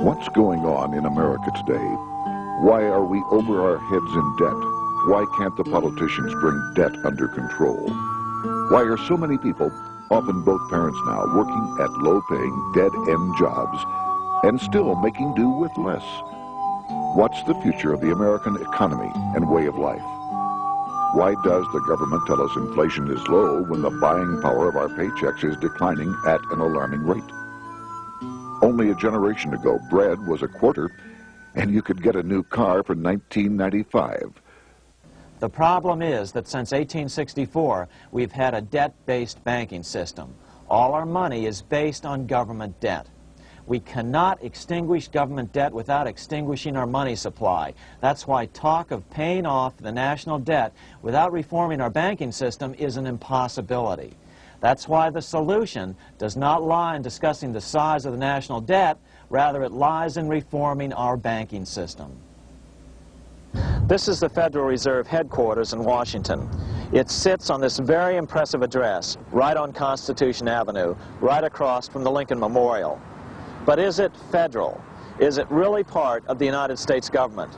What's going on in America today? Why are we over our heads in debt? Why can't the politicians bring debt under control? Why are so many people, often both parents now, working at low-paying, dead-end jobs and still making do with less? What's the future of the American economy and way of life? Why does the government tell us inflation is low when the buying power of our paychecks is declining at an alarming rate? Only a generation ago, bread was a quarter, and you could get a new car for $19.95. The problem is that since 1864, we've had a debt-based banking system. All our money is based on government debt. We cannot extinguish government debt without extinguishing our money supply. That's why talk of paying off the national debt without reforming our banking system is an impossibility. That's why the solution does not lie in discussing the size of the national debt, rather it lies in reforming our banking system. This is the Federal Reserve headquarters in Washington. It sits on this very impressive address, right on Constitution Avenue, right across from the Lincoln Memorial. But is it federal? Is it really part of the United States government?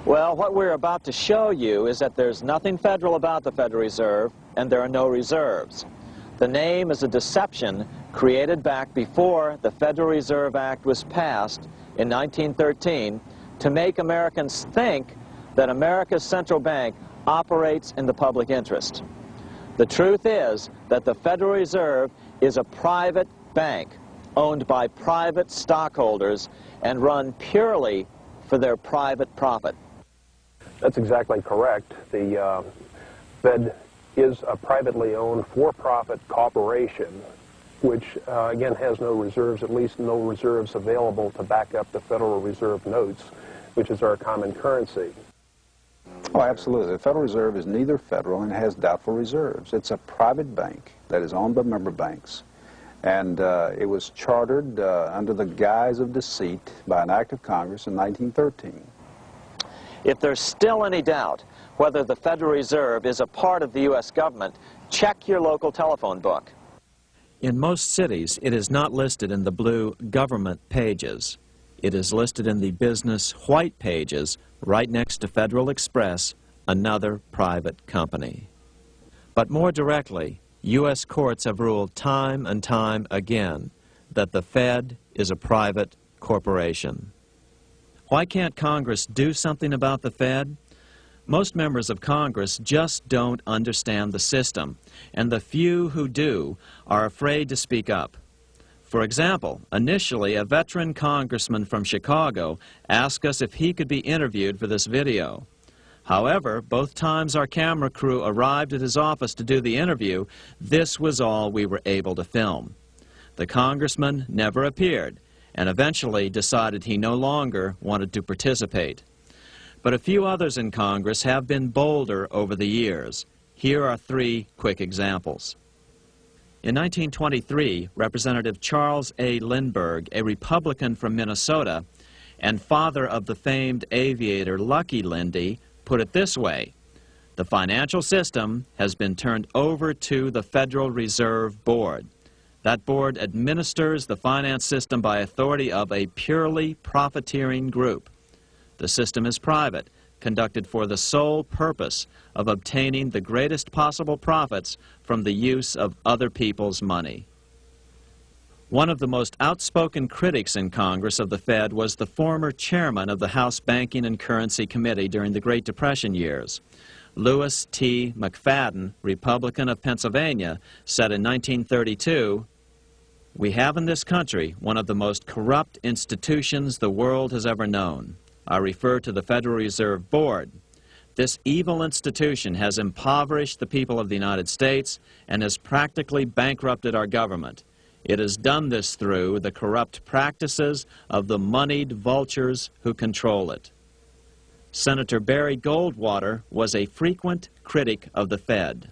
Well, what we're about to show you is that there's nothing federal about the Federal Reserve, and there are no reserves. The name is a deception created back before the Federal Reserve Act was passed in 1913 to make Americans think that America's central bank operates in the public interest. The truth is that the Federal Reserve is a private bank owned by private stockholders and run purely for their private profit. That's exactly correct. The Fed is a privately owned for-profit corporation which, again, has no reserves, at least no reserves available to back up the Federal Reserve notes, which is our common currency. Oh, absolutely. The Federal Reserve is neither federal and has doubtful reserves. It's a private bank that is owned by member banks. And it was chartered under the guise of deceit by an act of Congress in 1913. If there's still any doubt whether the Federal Reserve is a part of the U.S. government, check your local telephone book. In most cities, it is not listed in the blue government pages. It is listed in the business white pages right next to Federal Express, another private company. But more directly, U.S. courts have ruled time and time again that the Fed is a private corporation. Why can't Congress do something about the Fed? Most members of Congress just don't understand the system, and the few who do are afraid to speak up. For example, initially a veteran congressman from Chicago asked us if he could be interviewed for this video. However, both times our camera crew arrived at his office to do the interview, this was all we were able to film. The congressman never appeared and eventually decided he no longer wanted to participate. But a few others in Congress have been bolder over the years. Here are three quick examples. In 1923, Representative Charles A. Lindbergh, a Republican from Minnesota and father of the famed aviator Lucky Lindy, put it this way: the financial system has been turned over to the Federal Reserve Board. That board administers the finance system by authority of a purely profiteering group. The system is private, conducted for the sole purpose of obtaining the greatest possible profits from the use of other people's money. One of the most outspoken critics in Congress of the Fed was the former chairman of the House Banking and Currency Committee during the Great Depression years. Louis T. McFadden, Republican of Pennsylvania, said in 1932, "We have in this country one of the most corrupt institutions the world has ever known. I refer to the Federal Reserve Board. This evil institution has impoverished the people of the United States and has practically bankrupted our government. It has done this through the corrupt practices of the moneyed vultures who control it." Senator Barry Goldwater was a frequent critic of the Fed.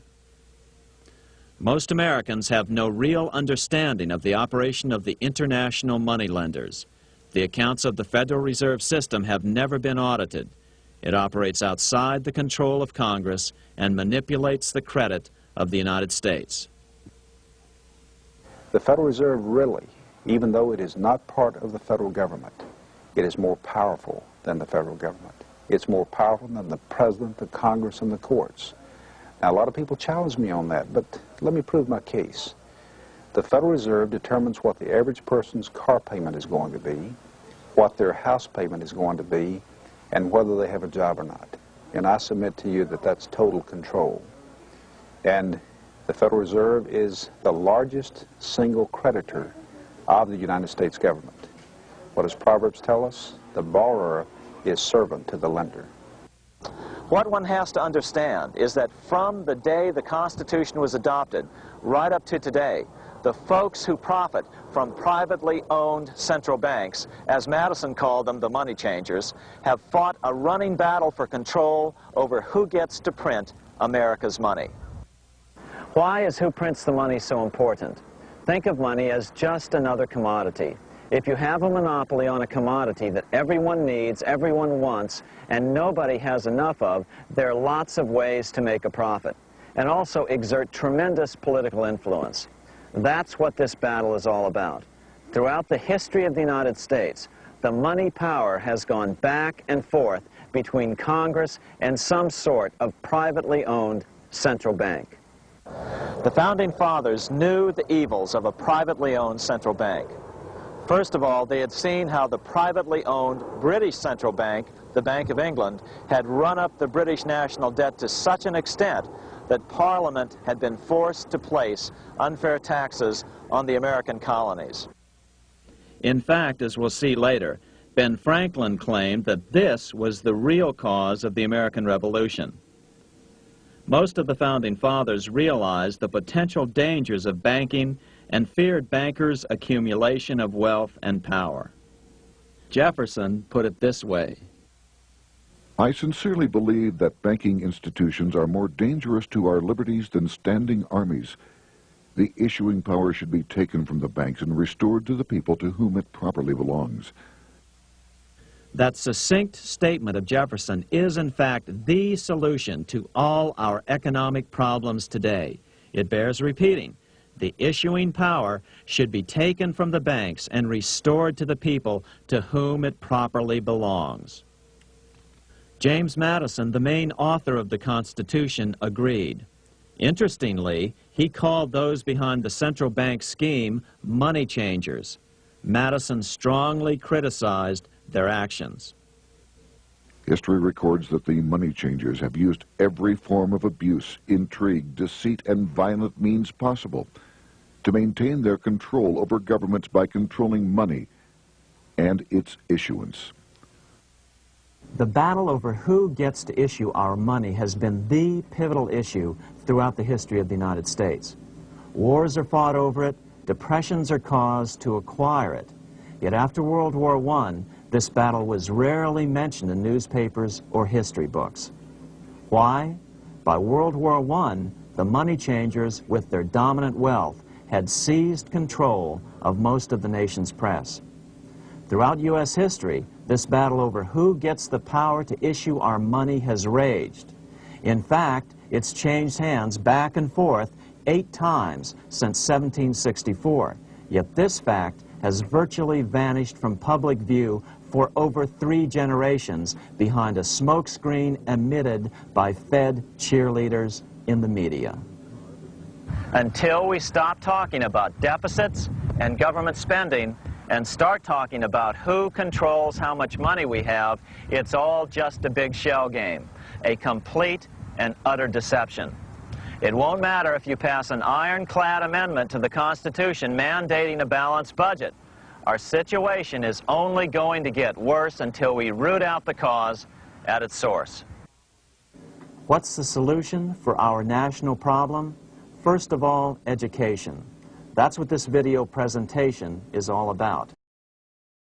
Most Americans have no real understanding of the operation of the international moneylenders. The accounts of the Federal Reserve System have never been audited. It operates outside the control of Congress and manipulates the credit of the United States. The Federal Reserve really even though it is not part of the federal government, it is more powerful than the federal government. It's more powerful than the president, the Congress, and the courts. Now, a lot of people challenge me on that, but let me prove my case. The Federal Reserve determines what the average person's car payment is going to be, what their house payment is going to be, and whether they have a job or not. And I submit to you that that's total control. And the Federal Reserve is the largest single creditor of the United States government. What does Proverbs tell us? The borrower is servant to the lender. What one has to understand is that from the day the Constitution was adopted right up to today, the folks who profit from privately owned central banks, as Madison called them, the money changers, have fought a running battle for control over who gets to print America's money. Why is who prints the money so important? Think of money as just another commodity. If you have a monopoly on a commodity that everyone needs, everyone wants, and nobody has enough of, there are lots of ways to make a profit, and also exert tremendous political influence. That's what this battle is all about. Throughout the history of the United States, the money power has gone back and forth between Congress and some sort of privately owned central bank. The Founding Fathers knew the evils of a privately owned central bank. First of all, they had seen how the privately owned British central bank, the Bank of England, had run up the British national debt to such an extent that Parliament had been forced to place unfair taxes on the American colonies. In fact, as we'll see later, Ben Franklin claimed that this was the real cause of the American Revolution. Most of the Founding Fathers realized the potential dangers of banking and feared bankers' accumulation of wealth and power. Jefferson put it this way: I sincerely believe that banking institutions are more dangerous to our liberties than standing armies. The issuing power should be taken from the banks and restored to the people to whom it properly belongs. That succinct statement of Jefferson is, in fact, the solution to all our economic problems today. It bears repeating. The issuing power should be taken from the banks and restored to the people to whom it properly belongs. James Madison, the main author of the Constitution, agreed. Interestingly, he called those behind the central bank scheme money changers. Madison strongly criticized their actions. History records that the money changers have used every form of abuse, intrigue, deceit, and violent means possible to maintain their control over governments by controlling money and its issuance. The battle over who gets to issue our money has been the pivotal issue throughout the history of the United States. Wars are fought over it, depressions are caused to acquire it. Yet after World War I, this battle was rarely mentioned in newspapers or history books. Why? By World War I, the money changers, with their dominant wealth, had seized control of most of the nation's press. Throughout U.S. history, this battle over who gets the power to issue our money has raged. In fact, it's changed hands back and forth 8 times since 1764, yet this fact has virtually vanished from public view for over 3 generations behind a smokescreen emitted by Fed cheerleaders in the media. Until we stop talking about deficits and government spending and start talking about who controls how much money we have, it's all just a big shell game, a complete and utter deception. It won't matter if you pass an ironclad amendment to the Constitution mandating a balanced budget. Our situation is only going to get worse until we root out the cause at its source. What's the solution for our national problem? First of all, education. That's what this video presentation is all about.